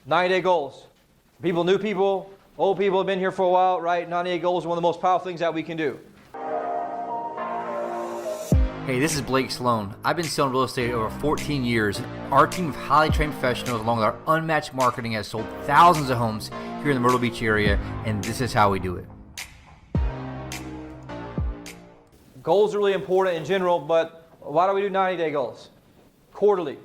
90-day goals. People, new people, old people have been here for a while, right? 90-day goals are one of the most powerful things that we can do. Hey, this is Blake Sloan. I've been selling real estate over 14 years. Our team of highly trained professionals, along with our unmatched marketing, has sold thousands of homes here in the Myrtle Beach area, and this is how we do it. Goals are really important in general, but why do we do 90-day goals? Quarterly.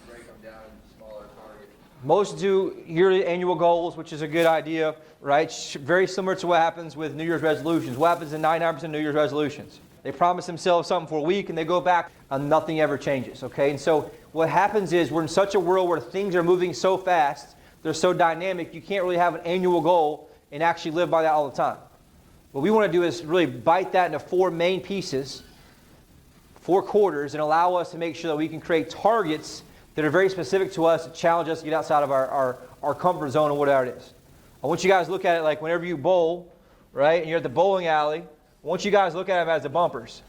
Break them down into smaller targets. Most do yearly annual goals, which is a good idea, right? Very similar to what happens with New Year's resolutions. What happens in 99% of New Year's resolutions? They promise themselves something for a week and they go back and nothing ever changes, okay? And so what happens is we're in such a world where things are moving so fast, they're so dynamic, you can't really have an annual goal and actually live by that all the time. What we want to do is really bite that into 4 main pieces, 4 quarters, and allow us to make sure that we can create targets that are very specific to us, to challenge us to get outside of our comfort zone or whatever it is. I want you guys to look at it like whenever you bowl, right, and you're at the bowling alley, I want you guys to look at them as the bumpers.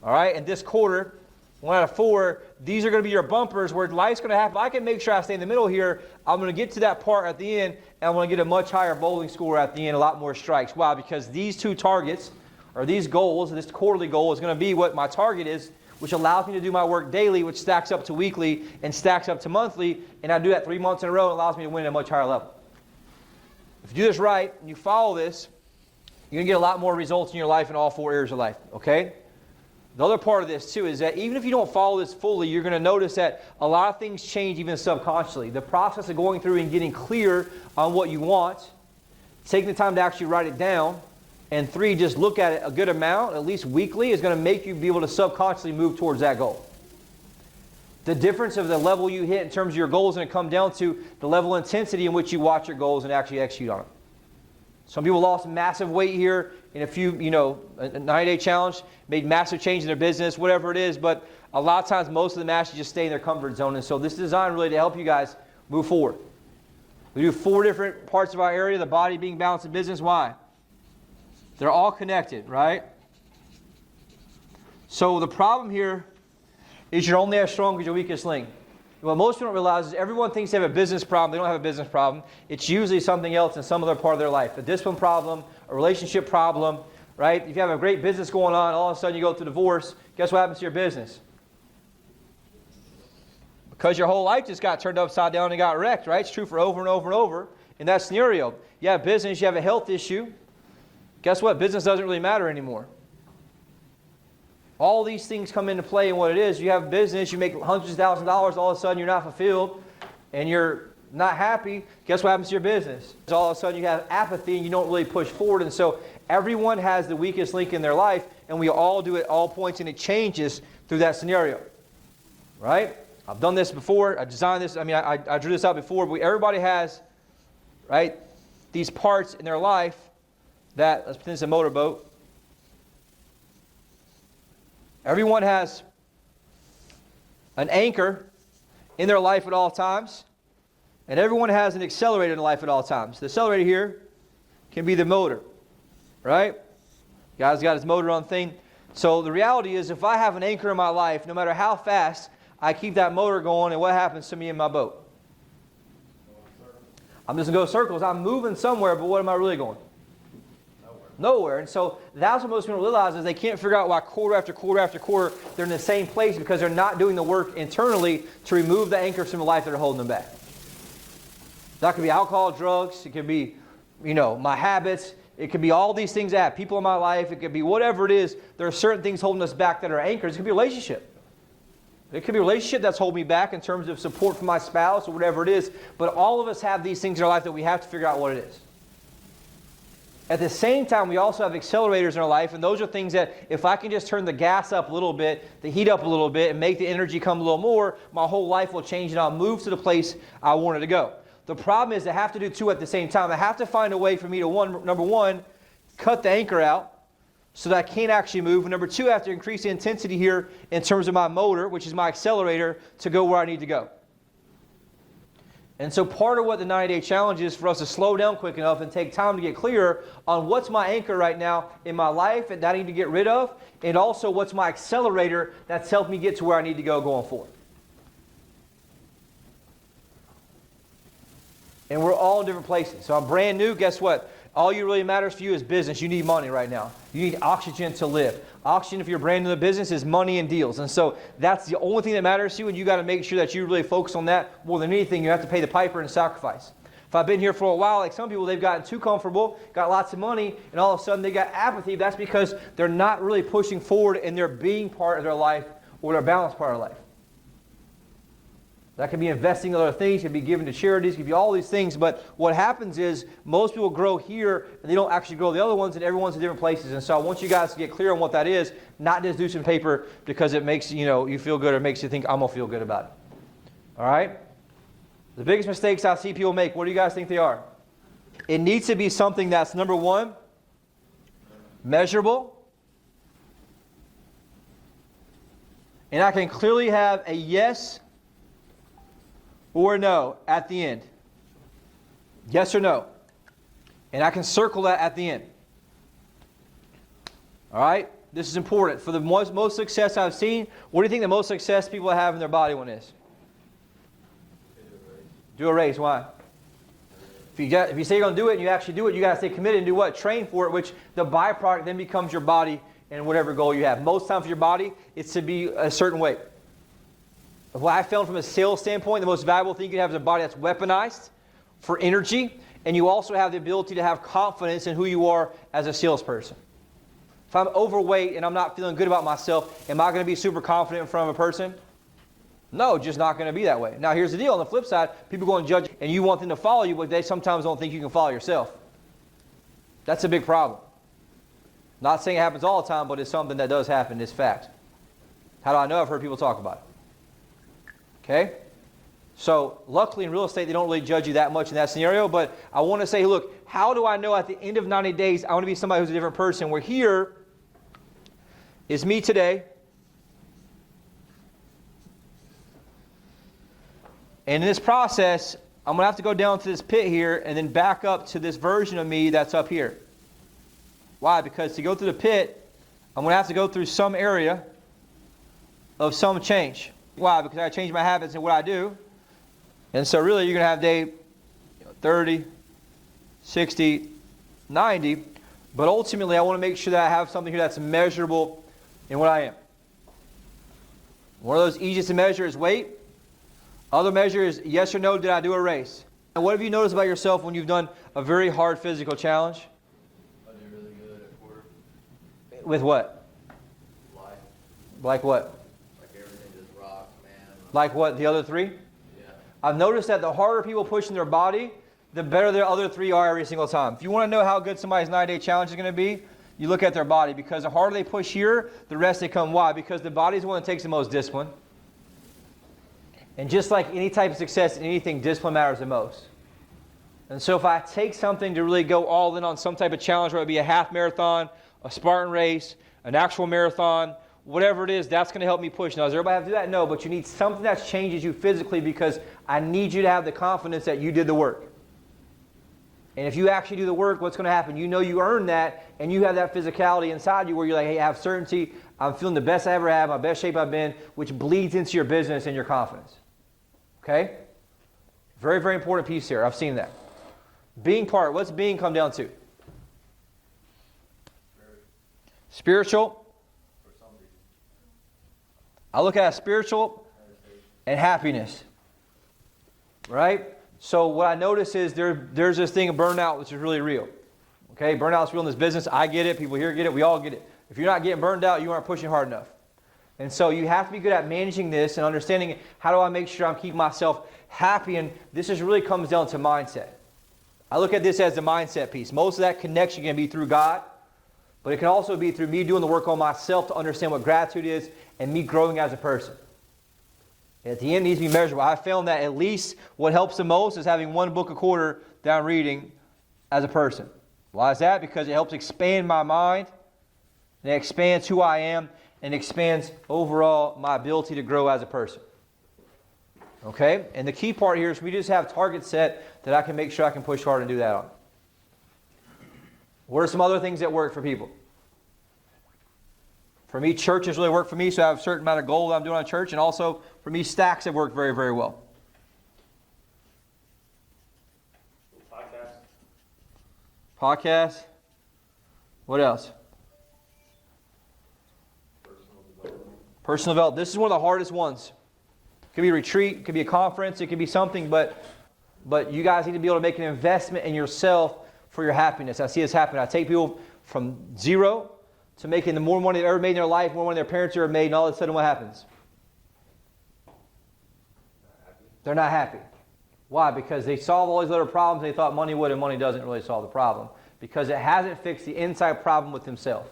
All right? And this quarter, 1 out of 4, these are going to be your bumpers where life's going to happen. I can make sure I stay in the middle here. I'm going to get to that part at the end, and I'm going to get a much higher bowling score at the end, a lot more strikes. Why? Because these 2 targets, or these goals, this quarterly goal is going to be what my target is, which allows me to do my work daily, which stacks up to weekly and stacks up to monthly, and I do that 3 months in a row, and it allows me to win at a much higher level. If you do this right, and you follow this, you're going to get a lot more results in your life in all 4 areas of life, okay? The other part of this, too, is that even if you don't follow this fully, you're going to notice that a lot of things change even subconsciously. The process of going through and getting clear on what you want, taking the time to actually write it down, and 3, just look at it a good amount, at least weekly, is going to make you be able to subconsciously move towards that goal. The difference of the level you hit in terms of your goals is going to come down to the level of intensity in which you watch your goals and actually execute on it. Some people lost massive weight here in a 90-day challenge, made massive change in their business, whatever it is, but a lot of times most of them actually just stay in their comfort zone. And so this is designed really to help you guys move forward. We do 4 different parts of our area, the body being balanced in business. Why? They're all connected, right? So the problem here is you're only as strong as your weakest link. What most people don't realize is everyone thinks they have a business problem. They don't have a business problem. It's usually something else in some other part of their life. A discipline problem, a relationship problem, right? If you have a great business going on, all of a sudden you go through divorce, guess what happens to your business? Because your whole life just got turned upside down and got wrecked, right? It's true for over and over and over in that scenario. You have business, you have a health issue. Guess what? Business doesn't really matter anymore. All these things come into play in what it is. You have business, you make hundreds of thousands of dollars, all of a sudden you're not fulfilled and you're not happy. Guess what happens to your business? All of a sudden you have apathy and you don't really push forward. And so everyone has the weakest link in their life, and we all do it at all points, and it changes through that scenario. Right? I've done this before. I designed this. I drew this out before, but everybody has, right, these parts in their life that, let's pretend it's a motorboat. Everyone has an anchor in their life at all times, and everyone has an accelerator in life at all times. The accelerator here can be the motor, right? Guy's got his motor on thing. So the reality is, if I have an anchor in my life, no matter how fast I keep that motor going, and what happens to me in my boat? I'm just going to go circles. I'm moving somewhere, but what am I really going? Nowhere. And so that's what most people realize, is they can't figure out why quarter after quarter after quarter they're in the same place, because they're not doing the work internally to remove the anchors from the life that are holding them back. That could be alcohol, drugs. It could be, my habits. It could be all these things I have, people in my life. It could be whatever it is. There are certain things holding us back that are anchors. It could be a relationship. It could be a relationship that's holding me back in terms of support from my spouse or whatever it is. But all of us have these things in our life that we have to figure out what it is. At the same time, we also have accelerators in our life, and those are things that if I can just turn the gas up a little bit, the heat up a little bit, and make the energy come a little more, my whole life will change and I'll move to the place I wanted to go. The problem is I have to do 2 at the same time. I have to find a way for me to, number one, cut the anchor out so that I can't actually move. And number 2, I have to increase the intensity here in terms of my motor, which is my accelerator, to go where I need to go. And so part of what the 90-day challenge is for us to slow down quick enough and take time to get clear on what's my anchor right now in my life that I need to get rid of, and also what's my accelerator that's helped me get to where I need to go going forward. And we're all in different places. So I'm brand new. Guess what? All you really matters for you is business. You need money right now. You need oxygen to live. Oxygen, if you're brand new in the business, is money and deals. And so that's the only thing that matters to you, and you got to make sure that you really focus on that more than anything. You have to pay the piper and sacrifice. If I've been here for a while, like some people, they've gotten too comfortable, got lots of money, and all of a sudden they got apathy. That's because they're not really pushing forward in their being part of their life or their balanced part of life. That could be investing in other things, could be giving to charities, could be all these things. But what happens is most people grow here and they don't actually grow the other ones, and everyone's in different places. And so I want you guys to get clear on what that is, not just do some paper because it makes you feel good or makes you think I'm going to feel good about it. All right? The biggest mistakes I see people make, what do you guys think they are? It needs to be something that's, number one, measurable. And I can clearly have a yes or no at the end. Yes or no. And I can circle that at the end. All right? This is important. For the most success I've seen, what do you think the most success people have in their body one is? Do a race. Why? If you say you're going to do it and you actually do it, you got to stay committed and do what? Train for it, which the byproduct then becomes your body and whatever goal you have. Most times for your body, it's to be a certain weight. What I found from a sales standpoint, the most valuable thing you can have is a body that's weaponized for energy, and you also have the ability to have confidence in who you are as a salesperson. If I'm overweight and I'm not feeling good about myself, am I going to be super confident in front of a person? No, just not going to be that way. Now here's the deal. On the flip side, people go and judge, and you want them to follow you, but they sometimes don't think you can follow yourself. That's a big problem. Not saying it happens all the time, but it's something that does happen. It's fact. How do I know? I've heard people talk about it. Okay? So, luckily in real estate, they don't really judge you that much in that scenario, but I want to say, look, how do I know at the end of 90 days I want to be somebody who's a different person? Where here is me today, and in this process, I'm going to have to go down to this pit here and then back up to this version of me that's up here. Why? Because to go through the pit, I'm going to have to go through some area of some change. Why? Because I change my habits and what I do. And so really you're going to have day 30, 60, 90. But ultimately I want to make sure that I have something here that's measurable in what I am. One of those easiest to measure is weight. Other measure is yes or no, did I do a race? And what have you noticed about yourself when you've done a very hard physical challenge? I do really good at quarter. With what? Life. Like what? Like everything just rocks, man. Like what? The other three? Yeah. I've noticed that the harder people push in their body, the better their other three are every single time. If you want to know how good somebody's 9-day challenge is going to be, you look at their body. Because the harder they push here, the rest they come. Why? Because the body is the one that takes the most discipline. And just like any type of success in anything, discipline matters the most. And so if I take something to really go all in on some type of challenge, whether it be a half marathon, a Spartan race, an actual marathon, whatever it is, that's going to help me push. Now, does everybody have to do that? No, but you need something that changes you physically, because I need you to have the confidence that you did the work. And if you actually do the work, what's going to happen? You know you earned that, and you have that physicality inside you where you're like, hey, I have certainty. I'm feeling the best I ever have, my best shape I've been, which bleeds into your business and your confidence. Okay? Very, very important piece here. I've seen that. Being part. What's being come down to? Spiritual. I look at spiritual and happiness. Right? So what I notice is there's this thing of burnout, which is really real. Okay? Burnout's real in this business. I get it. People here get it. We all get it. If you're not getting burned out, you aren't pushing hard enough. And so you have to be good at managing this and understanding how do I make sure I'm keeping myself happy. And this just really comes down to mindset. I look at this as the mindset piece. Most of that connection can be through God, but it can also be through me doing the work on myself to understand what gratitude is and me growing as a person. And at the end, it needs to be measurable. I found that at least what helps the most is having one book a quarter that I'm reading as a person. Why is that? Because it helps expand my mind, and it expands who I am, and expands overall my ability to grow as a person. Okay? And the key part here is we just have targets set that I can make sure I can push hard and do that on. What are some other things that work for people? For me, churches really work for me, so I have a certain amount of goal that I'm doing on church, and also for me, stacks have worked very, very well. Podcast. What else? Personal development. This is one of the hardest ones. It could be a retreat, it could be a conference, it could be something, but you guys need to be able to make an investment in yourself for your happiness. I see this happen. I take people from zero to making the more money they've ever made in their life, more money their parents ever made, and all of a sudden what happens? They're not happy. Why? Because they solve all these other problems they thought money would, and money doesn't really solve the problem. Because it hasn't fixed the inside problem with himself.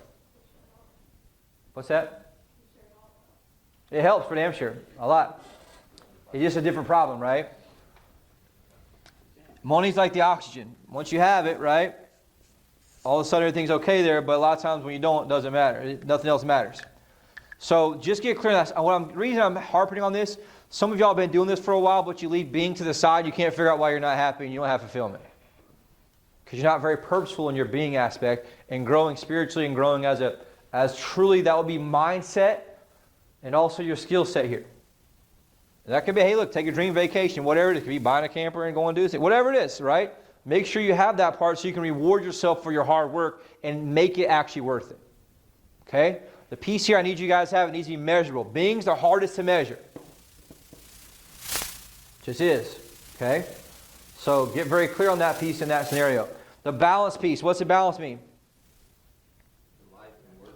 What's that? It helps for damn sure. A lot. It's just a different problem, right? Money's like the oxygen. Once you have it, right, all of a sudden everything's okay there, but a lot of times when you don't, it doesn't matter. Nothing else matters. So just get clear on that. The reason I'm harping on this, some of y'all have been doing this for a while, but you leave being to the side. You can't figure out why you're not happy and you don't have fulfillment. Because you're not very purposeful in your being aspect and growing spiritually and growing as truly, that will be mindset and also your skill set here. That could be, hey, look, take a dream vacation, whatever it is. It could be buying a camper and going to do this, whatever it is, right? Make sure you have that part so you can reward yourself for your hard work and make it actually worth it. Okay? The piece here I need you guys to have, it needs to be measurable. Being's the hardest to measure. Just is. Okay? So get very clear on that piece in that scenario. The balance piece, what's the balance mean? Life and work.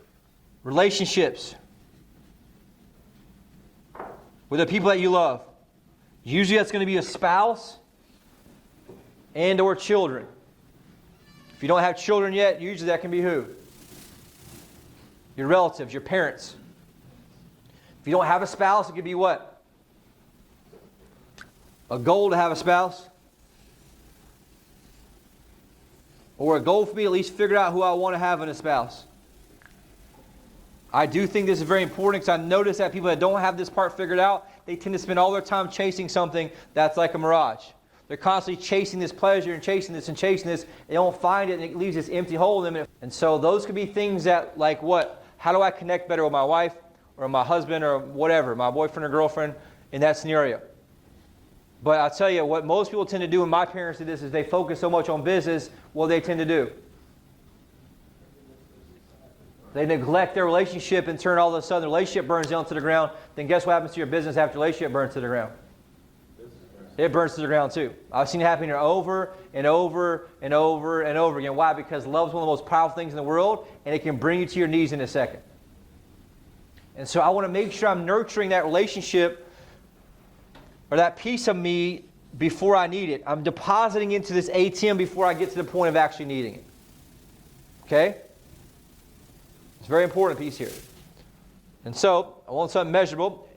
Relationships. With the people that you love. Usually that's going to be a spouse and or children. If you don't have children yet, usually that can be who? Your relatives, your parents. If you don't have a spouse, it could be what? A goal to have a spouse. Or a goal for me, at least figure out who I want to have in a spouse. I do think this is very important because I notice that people that don't have this part figured out, they tend to spend all their time chasing something that's like a mirage. They're constantly chasing this pleasure and chasing this and chasing this. They don't find it and it leaves this empty hole in them. And so those could be things that like what? How do I connect better with my wife or my husband or whatever, my boyfriend or girlfriend in that scenario? But I'll tell you, what most people tend to do, and my parents did this, is they focus so much on business, what they tend to do? They neglect their relationship and turn all of a sudden the relationship burns down to the ground. Then guess what happens to your business after the relationship burns to the ground? It burns to the ground too. I've seen it happen here over and over and over and over again. Why? Because love is one of the most powerful things in the world, and it can bring you to your knees in a second. And so I want to make sure I'm nurturing that relationship or that piece of me before I need it. I'm depositing into this ATM before I get to the point of actually needing it. Okay? It's a very important piece here. And so, I want something measurable.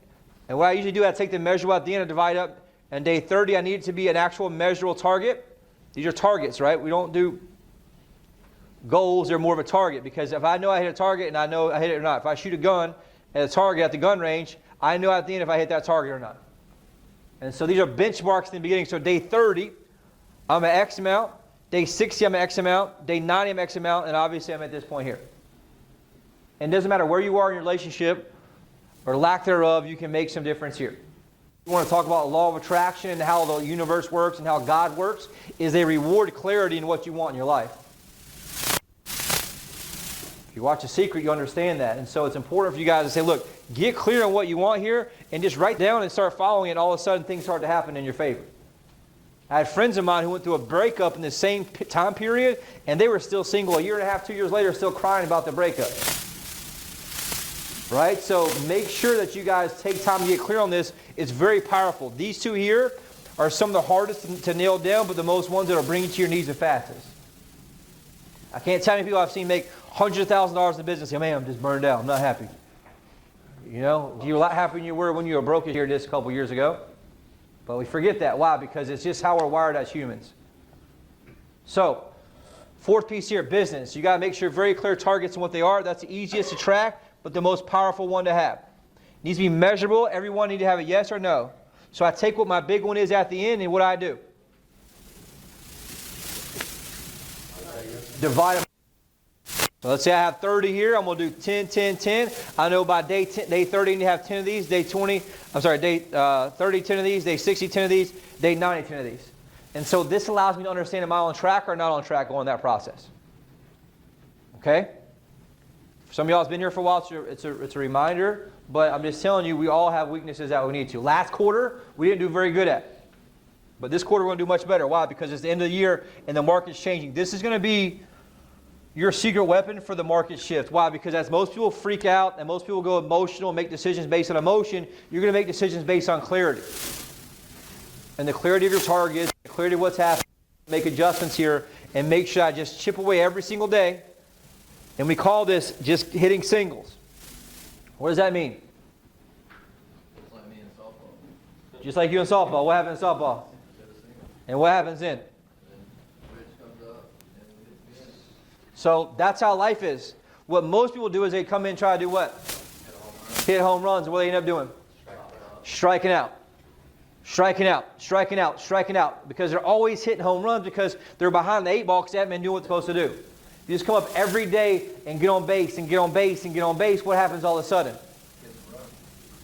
And what I usually do, I take the measurable at the end and divide up. And day 30, I need it to be an actual measurable target. These are targets, right? We don't do goals. They're more of a target. Because if I know I hit a target and I know I hit it or not. If I shoot a gun at a target at the gun range, I know at the end if I hit that target or not. And so these are benchmarks in the beginning. So day 30, I'm at X amount. Day 60, I'm at X amount. Day 90, I'm at X amount. And obviously, I'm at this point here. And it doesn't matter where you are in your relationship or lack thereof, you can make some difference here. We want to talk about the law of attraction and how the universe works and how God works, is they reward clarity in what you want in your life. If you watch The Secret, you understand that. And so it's important for you guys to say, look, get clear on what you want here and just write down and start following it, and all of a sudden things start to happen in your favor. I had friends of mine who went through a breakup in the same time period, and they were still single a year and a half, 2 years later, still crying about the breakup. Right? So make sure that you guys take time to get clear on this. It's very powerful. These two here are some of the hardest to nail down, but the most ones that will bring you to your knees the fastest. I can't tell you people I've seen make hundreds of thousands of dollars in business. Say, man, I'm just burned out. I'm not happy. You know, you're a lot happier than you were when you were broke here just a couple years ago. But we forget that. Why? Because it's just how we're wired as humans. So, fourth piece here, business. You got to make sure very clear targets and what they are. That's the easiest to track, but the most powerful one to have. It needs to be measurable. Everyone needs to have a yes or no. So I take what my big one is at the end, and what I do? Divide them. So let's say I have 30 here. I'm going to do 10, 10, 10. I know by day 30 I need to have 10 of these. Day 30, 10 of these. Day 60, 10 of these. Day 90, 10 of these. And so this allows me to understand, am I on track or not on track going that process? Okay? For some of y'all, it's been here for a while, so it's a reminder. But I'm just telling you, we all have weaknesses that we need to. Last quarter, we didn't do very good at. But this quarter, we're going to do much better. Why? Because it's the end of the year and the market's changing. This is going to be your secret weapon for the market shift. Why? Because as most people freak out and most people go emotional and make decisions based on emotion, you're going to make decisions based on clarity. And the clarity of your targets, the clarity of what's happening, make adjustments here, and make sure I just chip away every single day. And we call this just hitting singles. What does that mean? Just like me in softball. Just like you in softball. What happens in softball? And what happens then? Bridge comes up, and we hit the fence. So that's how life is. What most people do is they come in and try to do what? Hit home runs. And what do they end up doing? Striking out. Striking out, striking out, striking out. Because they're always hitting home runs because they're behind the 8 ball because they haven't been doing what they're supposed to do. You just come up every day and get on base and get on base and get on base. What happens all of a sudden?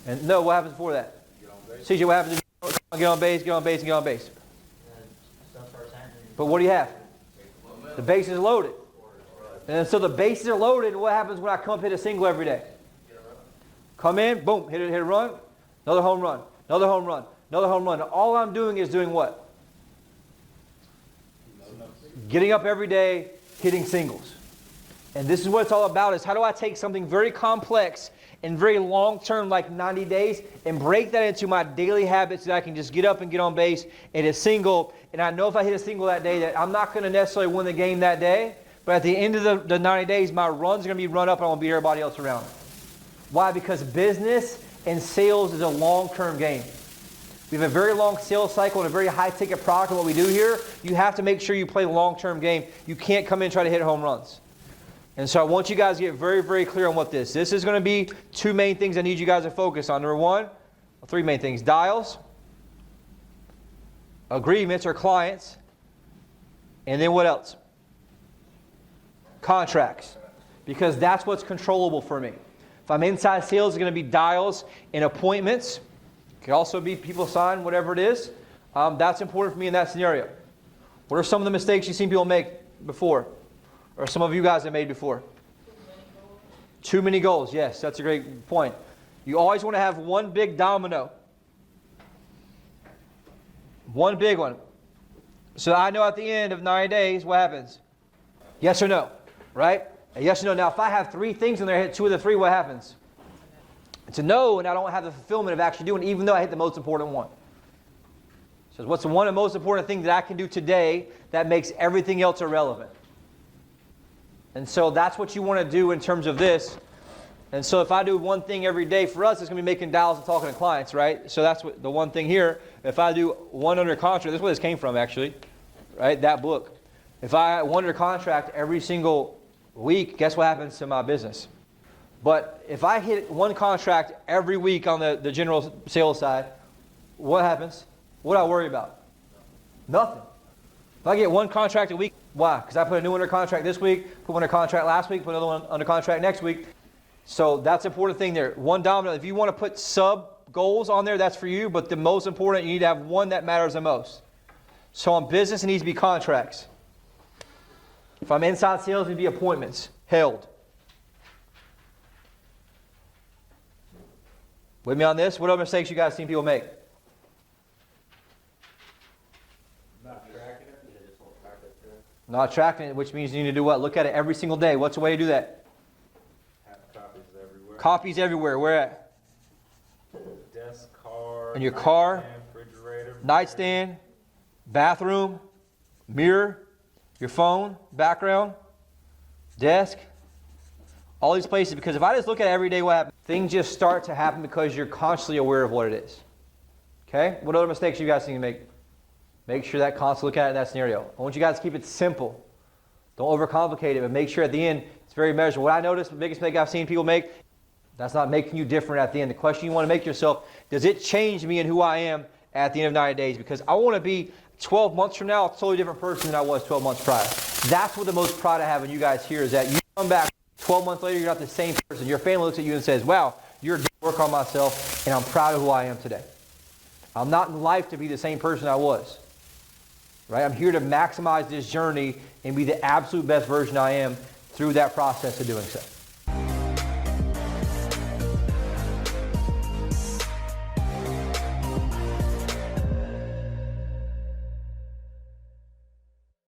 And no, what happens before that? CJ, what happens if you get on base, get on base, and get on base? But what do you have? The base is loaded. And so the bases are loaded. What happens when I come up hit a single every day? Come in, boom, hit a run, another home run, another home run, another home run. All I'm doing is doing what? Getting up every day, hitting singles. And this is what it's all about, is how do I take something very complex and very long-term, like 90 days, and break that into my daily habits that I can just get up and get on base and hit a single. And I know if I hit a single that day that I'm not going to necessarily win the game that day, but at the end of the 90 days, my run's going to be run up and I'm going to beat everybody else around. Why? Because business and sales is a long-term game. We have a very long sales cycle and a very high-ticket product in what we do here. You have to make sure you play the long-term game. You can't come in and try to hit home runs. And so I want you guys to get very, very clear on what this is going to be 2 main things I need you guys to focus on. Number 1, 3 main things. Dials, agreements or clients, and then what else? Contracts. Because that's what's controllable for me. If I'm inside sales, it's going to be dials and appointments. It could also be people sign, whatever it is. That's important for me in that scenario. What are some of the mistakes you've seen people make before? Or some of you guys have made before? Too many goals. Yes, that's a great point. You always want to have one big domino. One big one. So I know at the end of 90 days, what happens? Yes or no, right? A yes or no. Now, if I have 3 things in there, I hit 2 of the 3, what happens? It's a no, and I don't have the fulfillment of actually doing it, even though I hit the most important one. So what's the one of the most important things that I can do today that makes everything else irrelevant? And so that's what you want to do in terms of this. And so if I do one thing every day, for us, it's going to be making dials and talking to clients, right? So that's what the one thing here. If I do one under contract, this is where this came from, actually, right? That book. If I one under contract every single week, guess what happens to my business? But if I hit one contract every week on the general sales side, what happens? What do I worry about? Nothing. If I get one contract a week, why? Because I put a new under contract this week, put one under contract last week, put another one under contract next week. So that's an important thing there. One domino. If you want to put sub goals on there, that's for you. But the most important, you need to have one that matters the most. So in business, it needs to be contracts. If I'm inside sales, it needs to be appointments held. With me on this? What other mistakes you guys seen people make? Not tracking it, which means you need to do what? Look at it every single day. What's the way to do that? Have copies everywhere. Copies everywhere. Where at? Desk, car. In your car, refrigerator. nightstand, bathroom, mirror, your phone, background, desk. All these places. Because if I just look at it every day, what happens? Things just start to happen because you're consciously aware of what it is. Okay? What other mistakes you guys need to make? Make sure that constantly look at it in that scenario. I want you guys to keep it simple. Don't overcomplicate it, but make sure at the end it's very measurable. What I noticed, the biggest mistake I've seen people make, that's not making you different at the end. The question you want to make yourself, does it change me and who I am at the end of 90 days? Because I want to be 12 months from now a totally different person than I was 12 months prior. That's what the most pride I have in you guys here is that you come back 12 months later, you're not the same person. Your family looks at you and says, wow, you're good work on myself, and I'm proud of who I am today. I'm not in life to be the same person I was. right? I'm here to maximize this journey and be the absolute best version I am through that process of doing so.